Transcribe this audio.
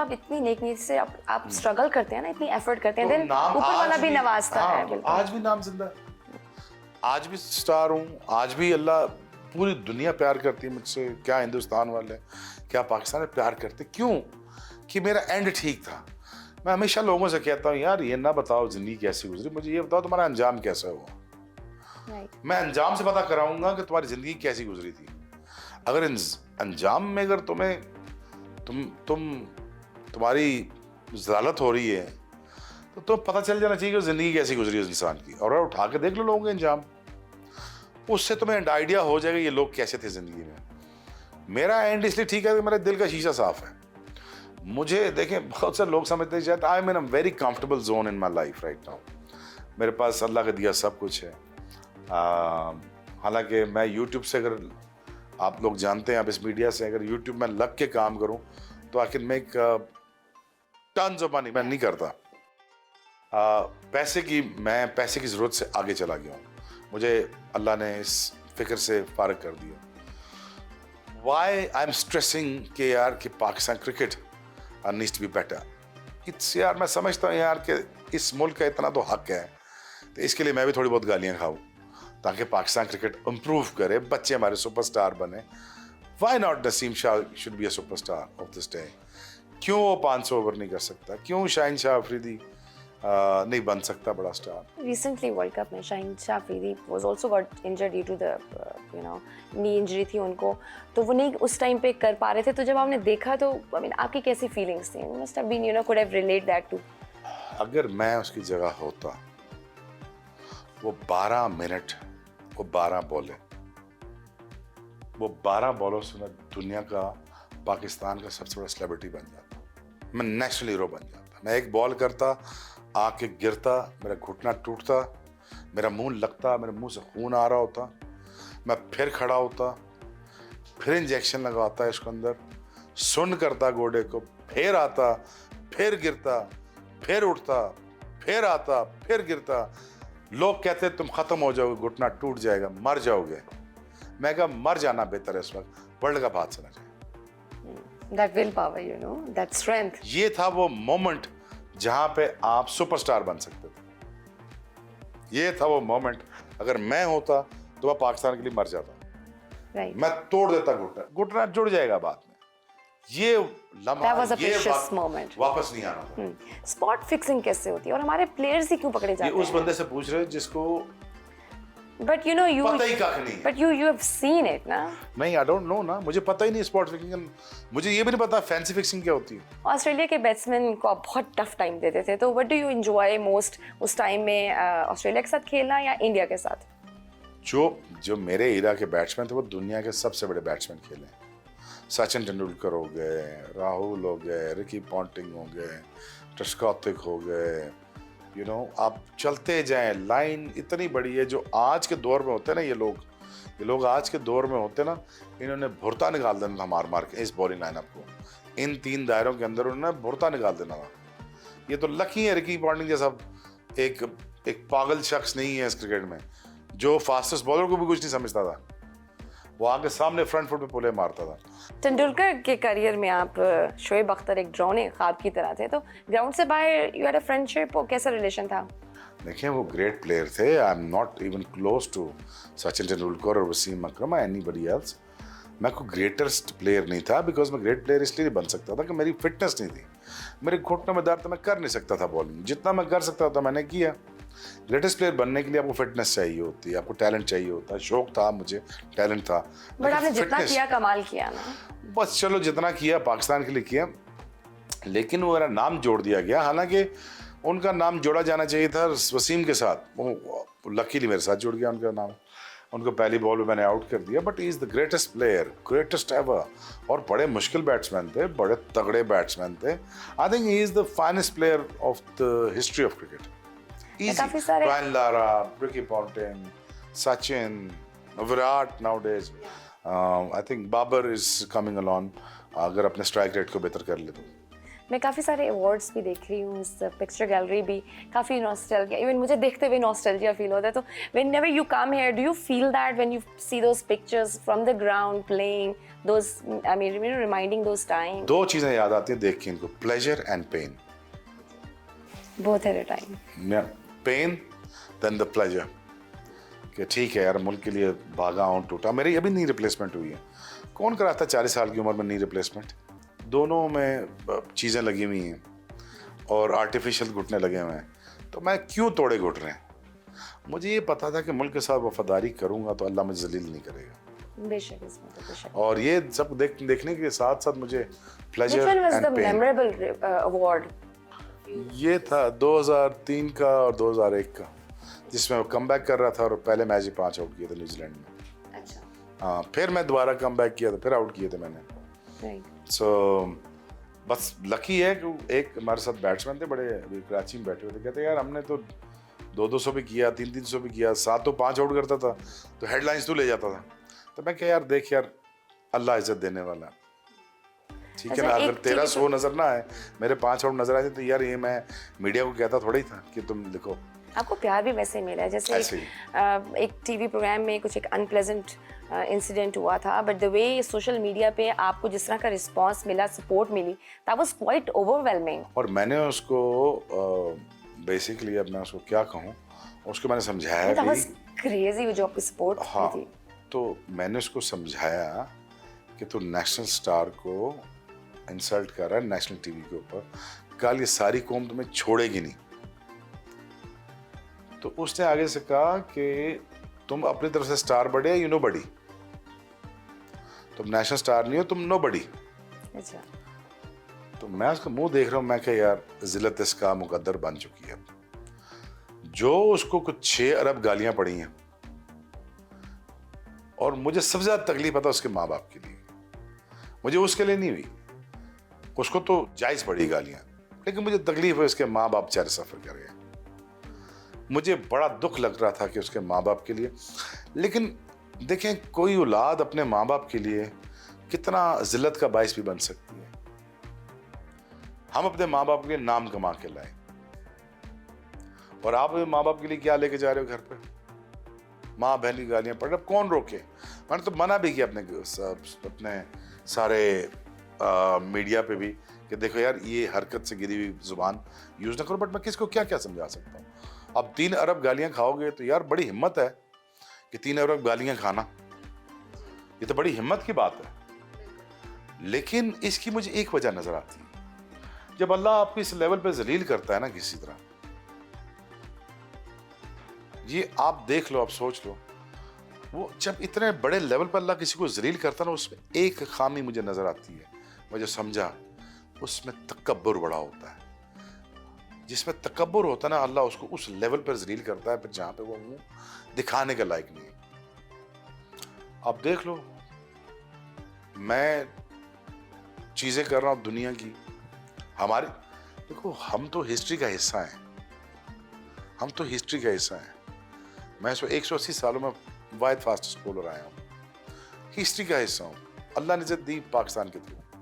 आप इतनी नेक नीयत से आप स्ट्रगल करते हैं ना, इतनी एफर्ट करते हैं, तो देन नाम ऊपर वाला आज भी नवाजता है। हाँ, बिल्कुल, आज भी नाम जिंदा है, आज भी स्टार हूँ, आज भी अल्लाह, पूरी दुनिया प्यार करती है मुझसे। क्या हिंदुस्तान वाले, क्या पाकिस्तान में प्यार करते, क्यों? कि मेरा एंड ठीक था। मैं हमेशा लोगों से कहता हूँ, यार ये ना बताओ जिंदगी कैसी गुजरी, मुझे ये बताओ तुम्हारा अंजाम कैसा हुआ। मैं अंजाम से पता कराऊंगा कि तुम्हारी जिंदगी कैसी गुजरी थी। अगर अंजाम में अगर तुम्हारी जलालत हो रही है तो पता चल जाना चाहिए कि जिंदगी कैसी गुजरी है इंसान की, और उठा के देख लो लोगों के अंजाम, उससे तुम्हें आइडिया हो जाएगा ये लोग कैसे थे जिंदगी में। मेरा एंड इसलिए ठीक है कि मेरे दिल का शीशा साफ है। मुझे देखें, बहुत सारे लोग समझते हैं I am in a very comfortable zone in my life right now. मेरे पास अल्लाह का दिया सब कुछ है। हालांकि मैं यूट्यूब से, अगर आप लोग जानते हैं, आप इस मीडिया से अगर यूट्यूब में लग के काम करूं तो I can make tons of money. मैं नहीं करता। पैसे की ज़रूरत से आगे चला गया हूँ। मुझे अल्लाह ने इस फिक्र से फारग कर दिया। वाई आई एम स्ट्रेसिंग कि यार कि Pakistan cricket needs to be better. It's यार, मैं समझता हूँ यार कि इस मुल्क का इतना तो हक है, तो इसके लिए मैं भी थोड़ी बहुत गालियाँ खाऊँ ताकि पाकिस्तान क्रिकेट इम्प्रूव करे, बच्चे हमारे सुपरस्टार बने। Why not Naseem Shah should be a superstar of this day. क्यों वो 500 ओवर नहीं कर सकता? क्यों शाहीन शाह अफरीदी नहीं बन सकता बड़ा स्टार? रिसेंटली वर्ल्ड कप में Shaheen Shah Afridi was also got injured due to the knee injury थी उनको, तो वो नहीं उस टाइम पे कर पा रहे थे। तो जब आपने देखा तो आई मीन आपकी कैसी फीलिंग्स थी? Must have been could have relate that to. अगर मैं उसकी जगह होता, वो 12 मिनट, वो 12 बॉलें, वो 12 बॉलों से मैं दुनिया का, पाकिस्तान का सबसे बड़ा सेलिब्रिटी बन जाता, मैं नेशनल हीरो बन जाता। मैं एक बॉल करता, आके गिरता, मेरा घुटना टूटता, मेरा मुंह लगता, मेरे मुंह से खून आ रहा होता, मैं फिर खड़ा होता, फिर इंजेक्शन लगाता इसको अंदर, सुन्न करता गोडे को, फिर आता, फिर गिरता, फिर उठता, फिर आता, फिर गिरता। लोग कहते तुम खत्म हो जाओगे, घुटना टूट जाएगा, मर जाओगे। मैं कहा मर जाना बेहतर है इस वक्त, वर्ल्ड कप हाथ से ना जाए। That willpower, that strength. ये था वो मोमेंट जहां पे आप सुपरस्टार बन सकते थे। ये था वो मोमेंट, अगर मैं होता तो मैं पाकिस्तान के लिए मर जाता। Right. मैं तोड़ देता घुटना, घुटना जुड़ जाएगा बाद में। ये लम्हा, That was a precious moment. वापस नहीं आना था। स्पॉट फिक्सिंग कैसे होती है और हमारे प्लेयर्स ही क्यों पकड़े जाते हैं? ये उस बंदे से पूछ रहे जिसको But you पता ही कख नहीं है। But you have seen it, ना? नहीं, आई डोंट नो ना, मुझे पता ही नहीं स्पॉट फिक्सिंग। मुझे ये भी नहीं पता फैंसी फिक्सिंग क्या होती है। ऑस्ट्रेलिया के बैट्समैन को आप बहुत टफ टाइम देते थे, तो what do you enjoy most उस टाइम में, ऑस्ट्रेलिया के साथ खेलना या इंडिया के साथ? जो मेरे इरा के बैट्समैन थे वो दुनिया के सबसे बड़े बैट्समैन खेले। सचिन तेंदुलकर हो गए, राहुल हो गए, रिकी पॉन्टिंग हो गए, ट्रेस्कॉथिक हो गए, आप चलते जाएं, लाइन इतनी बड़ी है। जो आज के दौर में होते हैं ना ये लोग आज के दौर में होते ना, इन्होंने भुरता निकाल देना था मार मार के इस बॉलिंग लाइनअप को। इन 3 दायरों के अंदर उन्होंने भुरता निकाल देना था। ये तो लकी है, रिकी पॉन्टिंग जैसा एक पागल शख्स नहीं है इस क्रिकेट में, जो फास्टेस्ट बॉलर को भी कुछ नहीं समझता था। वो आगे सामने फ्रंट फुट पे पुले मारता था। तेंदुलकर के करियर में आप शोएब अख्तर एक ड्रोने ख्वाब की तरह थे, तो ग्राउंड से बाहर यू हैड अ फ्रेंडशिप, और कैसा रिलेशन था? देखिए, वो ग्रेट प्लेयर थे। I am not even close to Sachin Tendulkar और वसीम अकरम और एनीबडी एल्स। मैं कोई ग्रेटेस्ट प्लेयर नहीं था, बिकॉज मैं ग्रेट प्लेयर इसलिए नहीं बन सकता था कि मेरी फिटनेस नहीं थी। मेरे घुटनों में दर्द था, मैं कर नहीं सकता था बॉलिंग। जितना मैं कर सकता था मैंने किया। ग्रेटेस्ट प्लेयर बनने के लिए आपको फिटनेस चाहिए होती है, आपको टैलेंट चाहिए होता है। शौक था मुझे, टैलेंट था, बट आपने जितना किया कमाल किया ना। बस चलो, जितना किया पाकिस्तान के लिए किया, लेकिन वो मेरा नाम जोड़ दिया गया। हालांकि उनका नाम जोड़ा जाना चाहिए था वसीम के साथ, वो लकीली मेरे साथ जुड़ गया उनका नाम। उनको पहली बॉल में मैंने आउट कर दिया, but he is the greatest player, greatest ever. और बड़े मुश्किल बैट्समैन थे, बड़े तगड़े बैट्समैन थे। I think he is the finest player of the history of cricket. काफी सारे Brian Lara, Ricky Ponting, Sachin, Virat nowadays. I think Babar is coming along, अगर अपने स्ट्राइक रेट को बेहतर कर ले तो। मैं काफ़ी सारे अवार्ड्स भी देख रही हूँ, इस पिक्चर गैलरी भी काफ़ी नॉस्टैल्जिया, इवन मुझे देखते हुए नॉस्टैल्जिया फील होता है. तो whenever you come here, do you feel that when you see those pictures from the ground playing those, I mean reminding those time? दो चीज़ें याद आती हैं देख के इनको, pleasure and pain. Both at a time. Pain then the pleasure, कि ठीक है यार मुल्क के लिए भागा हूँ, टूटा. मेरी अभी नी रिप्लेसमेंट हुई है. कौन कराता 40 साल की उम्र में नी रिप्लेसमेंट? दोनों में चीज़ें लगी हुई हैं और आर्टिफिशियल घुटने लगे हुए हैं, तो मैं क्यों तोड़े घुट रहे हैं? मुझे ये पता था कि मुल्क के साथ वफादारी करूँगा तो अल्लाह मुझे जलील नहीं करेगा. बेशक इसमें तो बेशक. और ये सब देखने के साथ साथ मुझे pleasure Which one was and the pain. memorable award? ये था 2003 का और 2001 का, जिसमें वो कम बैक कर रहा था और पहले मैच ही 5 आउट किए थे न्यूजीलैंड में. अच्छा. हाँ, फिर मैं दोबारा कम बैक किया था, फिर आउट किए थे मैंने. Right. सो बस लकी है कि एक हमारे साथ बैट्समैन थे बड़े, अभी कराची में बैठे हुए थे, कहते यार हमने तो 200 भी किया, 300 भी किया, 7 तो 5 आउट करता था तो हेडलाइंस तो ले जाता था. तो मैं क्या यार देख यार, अल्लाह इज्जत देने वाला, ठीक है ना. अच्छा, अगर तेरा 100 नजर ना आए, मेरे 5 आउट नजर आए तो यार ये मैं मीडिया को कहता थोड़ा ही था कि तुम लिखो. आपको प्यार भी वैसे ही मिला है जैसे ऐसे एक टीवी प्रोग्राम में कुछ एक अनप्लेजेंट इंसिडेंट हुआ था, but the way social media पे आपको जिस तरह का रिस्पांस मिला, सपोर्ट मिली, दैट वाज क्वाइट ओवरवेलमिंग. और मैंने उसको बेसिकली, अब मैं उसको क्या कहूँ, उसको मैंने समझाया दैट वाज भी. क्रेजी जो आपकी सपोर्ट हाँ, की थी. तो मैंने उसको समझाया कि तू नेशनल स्टार को इंसल्ट कर रहा है नेशनल टीवी के ऊपर, कल ये सारी कौम तुम्हें छोड़ेगी नहीं. तो उसने आगे से कहा कि तुम अपनी तरफ से स्टार बड़े या यू नो बड़ी, तुम नेशनल स्टार नहीं हो, तुम नो बड़ी. अच्छा. तो मैं उसका मुंह देख रहा हूँ, मैं क्या यार जिल्लत इसका मुकद्दर बन चुकी है. जो उसको कुछ 6 अरब गालियां पड़ी हैं, और मुझे सबसे ज्यादा तकलीफ आता उसके माँ बाप के लिए. मुझे उसके लिए नहीं हुई, उसको तो जायज पड़ी गालियां, लेकिन मुझे तकलीफ है उसके माँ बाप बेचारे सफर कर गए. मुझे बड़ा दुख लग रहा था कि उसके माँ बाप के लिए. लेकिन देखें, कोई औलाद अपने माँ बाप के लिए कितना जिल्लत का बायस भी बन सकती है. हम अपने माँ बाप के लिए नाम कमा के लाए, और आप माँ बाप के लिए क्या लेके जा रहे हो घर पे? माँ बहन की गालियां पड़ रही. अब कौन रोके? मैंने तो मना भी किया अपने सारे मीडिया पे भी कि देखो यार ये हरकत से गिरी हुई जुबान यूज ना करो. बट मैं किसको क्या क्या समझा सकता हूँ? अब 3 अरब गालियां खाओगे तो यार बड़ी हिम्मत है कि 3 अरब गालियां खाना, ये तो बड़ी हिम्मत की बात है. लेकिन इसकी मुझे एक वजह नजर आती है, जब अल्लाह आपको इस लेवल पे जलील करता है ना किसी तरह, ये आप देख लो, आप सोच लो, वो जब इतने बड़े लेवल पर अल्लाह किसी को जलील करता है ना, उसमें एक खामी मुझे नजर आती है, मुझे समझा, उसमें तकब्बुर बड़ा होता है. जिसमें तकब्बुर होता है ना, अल्लाह उसको उस लेवल पर जलील करता है फिर जहां पे वो मुंह दिखाने के लायक नहीं है. आप देख लो, मैं चीजें कर रहा हूं दुनिया की, हमारे देखो, हम तो हिस्ट्री का हिस्सा हैं, हम तो हिस्ट्री का हिस्सा हैं. मैं 180 सालों में वाहिद फास्टेस्ट बॉलर आया हूँ, हिस्ट्री का हिस्सा हूँ. अल्लाह ने इज्जत दी पाकिस्तान के थ्रू.